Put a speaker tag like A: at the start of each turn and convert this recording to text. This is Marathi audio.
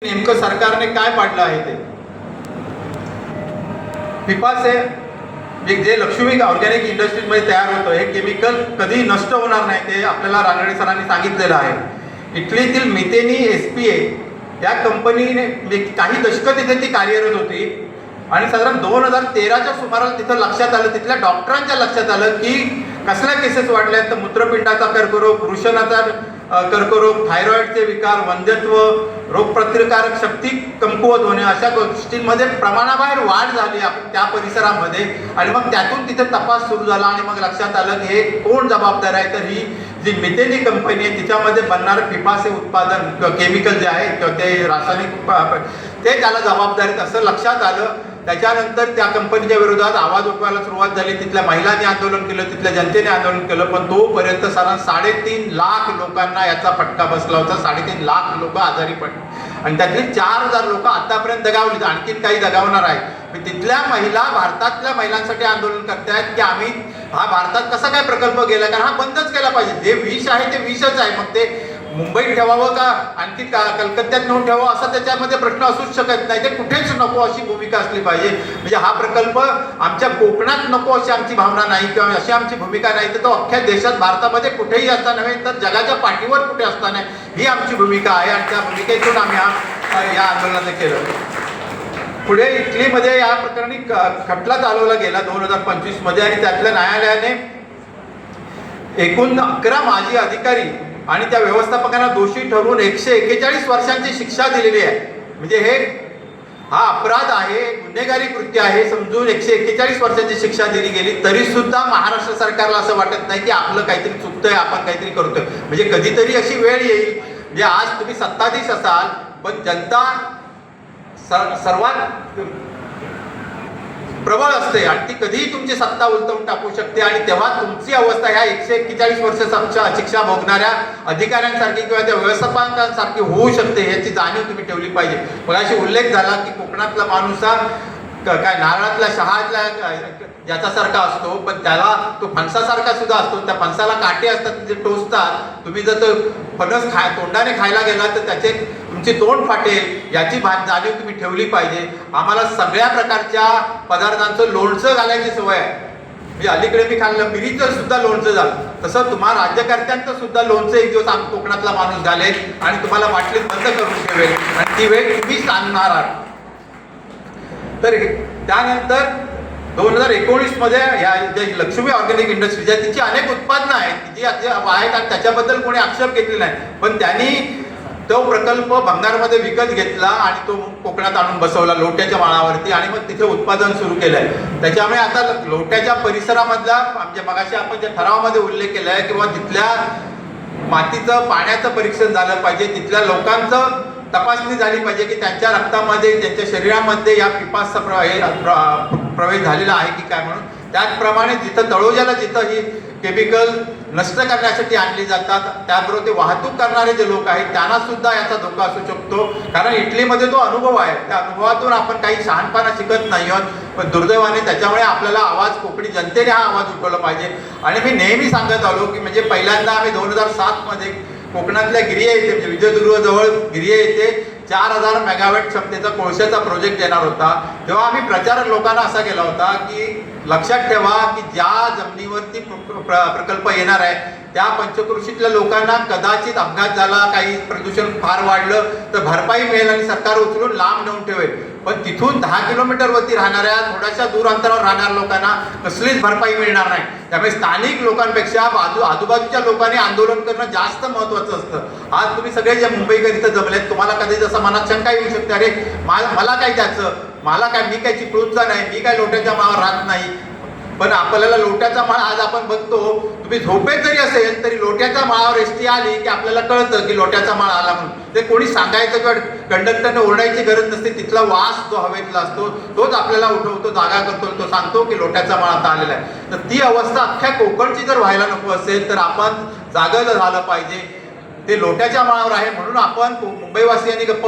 A: नेमकं सरकारने काय पाडलं आहे ते पिपासे जे लक्ष्मी ऑर्गॅनिक इंडस्ट्रीजमध्ये तयार होतं हे केमिकल कधी नष्ट होणार नाही ते आपल्याला रानडे सरांनी सांगितलेलं आहे। इटलीतील मिथेनी SPA या कंपनीने काही दशकं तिथे ती कार्यरत होती आणि साधारण 2013च्या सुमाराला तिथं लक्षात आलं, तिथल्या डॉक्टरांच्या लक्षात आलं की कसल्या केसेस वाढल्या तर मूत्रपिंडाचा कर्करोग, वृषणाचा कर्करोग, थायरॉइडचे विकार, वंध्यत्व, रोगप्रतिकारक शक्ती कमकुवत होणे अशा गोष्टींमध्ये प्रमाणाबाहेर वाढ झाली त्या परिसरामध्ये। आणि मग त्यातून तिथे तपास सुरू झाला आणि मग लक्षात आलं की हे कोण जबाबदार आहे, तर ही जी मिथेनी कंपनी आहे तिच्यामध्ये बनणारे पिपासे उत्पादन केमिकल जे आहे किंवा ते रासायनिक ते त्याला जबाबदार आहेत असं लक्षात आलं। त्याच्यानंतर त्या कंपनीच्या विरोधात आवाज उठवायला सुरुवात झाली, तिथल्या महिलांनी आंदोलन केलं, तिथल्या जनतेने आंदोलन केलं, पण तोपर्यंत साधारण 3.5 लाख लोकांना याचा फटका बसला होता। 3.5 लाख लोक आजारी पडले आणि त्यातली 4,000 लोक आतापर्यंत दगावली, आणखीन काही दगावणार आहे। तिथल्या महिला भारतातल्या महिलांसाठी आंदोलन करतायत की आम्ही हा भारतात कसा काय प्रकल्प गेला, कारण हा बंदच केला पाहिजे। जे विष आहे ते विषच आहे, मग ते मुंबईत ठेवावं का आणखी कलकत्त्यात नेऊन ठेवावं असा त्याच्यामध्ये प्रश्न असूच शकत नाही, ते कुठेच नको अशी भूमिका असली पाहिजे। म्हणजे हा प्रकल्प आमच्या कोकणात नको अशी आमची भावना नाही किंवा अशी आमची भूमिका नाही, तर तो अख्ख्या देशात भारतामध्ये कुठेही असता नव्हे तर जगाच्या पाठीवर कुठे असता नाही ही आमची भूमिका आहे आणि त्या भूमिकेतून आम्ही या आंदोलनाने केलं। पुढे इटलीमध्ये या प्रकरणी खटला चालवला गेला 2025 मध्ये आणि त्यातल्या न्यायालयाने एकूण 11 माजी अधिकारी आणि त्या व्यवस्थापकांना दोषी ठरवून 141 वर्षांची शिक्षा दिलेली आहे। म्हणजे हा अपराध आहे, गुन्हेगारी कृत्य आहे समजून 141 वर्षांची शिक्षा दिली गेली, तरी सुद्धा महाराष्ट्र सरकारला असं वाटत नाही की आपलं काहीतरी चुकतंय, आपण काहीतरी करतोय। म्हणजे कधीतरी अशी वेळ येईल म्हणजे आज तुम्ही सत्ताधीश असाल पण जनता सर्वात प्रबळ असते आणि ती कधीही तुमची सत्ता उलटवून टाकू शकते आणि तेव्हा तुमची अवस्था ह्या 141 वर्षांच्या शिक्षा भोगणाऱ्या अधिकाऱ्यांसारखी किंवा त्या व्यवस्थापकांसारखी होऊ शकते याची जाणीव तुम्ही ठेवली पाहिजे। मगाशी उल्लेख झाला की कोकणातला माणूस काय नारळातल्या शहातल्या याच्यासारखा असतो, पण त्याला तो फणसासारखा सुद्धा असतो, त्या फणसाला काटे असतात जे टोचतात, तुम्ही जर तो फणस तोंडाने खायला गेला तर त्याचे तुमची तोंड फाटेल याची जाणीव तुम्ही ठेवली पाहिजे। आम्हाला सगळ्या प्रकारच्या पदार्थांचं लोणचं घालायची सवय आहे, म्हणजे अलीकडे मी खाल्लं मिरीचं सुद्धा लोणचं झालं, तसं तुम्हाला राज्यकर्त्यांचं सुद्धा लोणचं एक दिवस कोकणातला माणूस घालेल आणि तुम्हाला बाटलीत बंद करून ठेवेल आणि ती वेळ तुम्हीच आणणार आहात। तर त्यानंतर 2019 मध्ये या लक्ष्मी ऑर्गॅनिक इंडस्ट्रीज आहे तिची अनेक उत्पादनं आहेत जी आहेत आणि त्याच्याबद्दल कोणी आक्षेप घेतले नाही, पण त्यांनी तो प्रकल्प भंगारमध्ये विकत घेतला आणि तो कोकणात आणून बसवला लोट्याच्या माळावरती आणि मग तिथे उत्पादन सुरू केलंय। त्याच्यामुळे आता लोट्याच्या परिसरामधला म्हणजे मगाशी आपण ज्या ठरावामध्ये उल्लेख केला आहे किंवा तिथल्या मातीचं पाण्याचं परीक्षण झालं पाहिजे, तिथल्या लोकांचं तपासणी झाली पाहिजे की त्यांच्या रक्तामध्ये त्यांच्या शरीरामध्ये या पिपासचा प्रवेश झालेला आहे की काय म्हणून। त्याचप्रमाणे जिथं तळोजाला जिथं ही केमिकल नष्ट करण्यासाठी आणली जातात त्याबरोबर ते वाहतूक करणारे जे लोक आहेत त्यांना सुद्धा याचा धोका असू शकतो, कारण इटलीमध्ये तो अनुभव आहे, त्या अनुभवातून आपण काही शहाणपणा शिकत नाही आहोत, पण दुर्दैवाने त्याच्यामुळे आपल्याला आवाज कोकणी जनतेने हा आवाज उठवला पाहिजे। आणि मी नेहमी सांगत आलो की म्हणजे पहिल्यांदा आम्ही 2007 मध्ये कोकणातल्या गिरिया येथे म्हणजे विजयदुर्ग जवळ गिरिया येथे 4000 मेगावॅट क्षमतेचा कोळशाचा प्रोजेक्ट येणार होता, तेव्हा आम्ही प्रचारक लोकांना असा केला होता की लक्षात ठेवा की ज्या जमिनीवरती प्रकल्प येणार आहे त्या पंचकृषीतल्या लोकांना कदाचित अपघात झाला, काही प्रदूषण फार वाढलं तर भरपाई मिळेल आणि सरकार उचलून लांब नेऊन ठेवेल, पण तिथून 10 किलोमीटरवरती राहणाऱ्या थोड्याशा दूर अंतरावर राहणाऱ्या लोकांना कसलीच भरपाई मिळणार नाही। त्यामुळे स्थानिक लोकांपेक्षा आजूबाजूच्या लोकांनी आंदोलन करणं जास्त महत्त्वाचं असतं। आज तुम्ही सगळे जे मुंबईकर इथं जमलेत तुम्हाला कधी जसं मनात शंका येऊ शकते, अरे मला काय त्याचं, मला काय, मी काय चिपळूणचा नाही, मी काय लोट्याच्या माळावर राहत नाही, पण आपल्याला लोट्याचा माळ आज आपण बघतो तुम्ही झोपेत जरी असेल तरी लोट्याच्या माळावर एसटी आली की आपल्याला कळतं की लोट्याचा माळ आला म्हणून। ते कोणी सांगायचं किंवा कंडक्टरने ओरडायची गरज नसते, तिथला वास जो हवेतला असतो तोच आपल्याला उठवतो, जागा करतो, तो सांगतो की लोट्याचा माळ आता आलेला आहे। तर ती अवस्था अख्ख्या कोकणची जर व्हायला नको असेल तर आपण जागं झालं पाहिजे, ते लोट्याच्या माळावर आहे म्हणून आपण मुंबईवासियांनी गप्प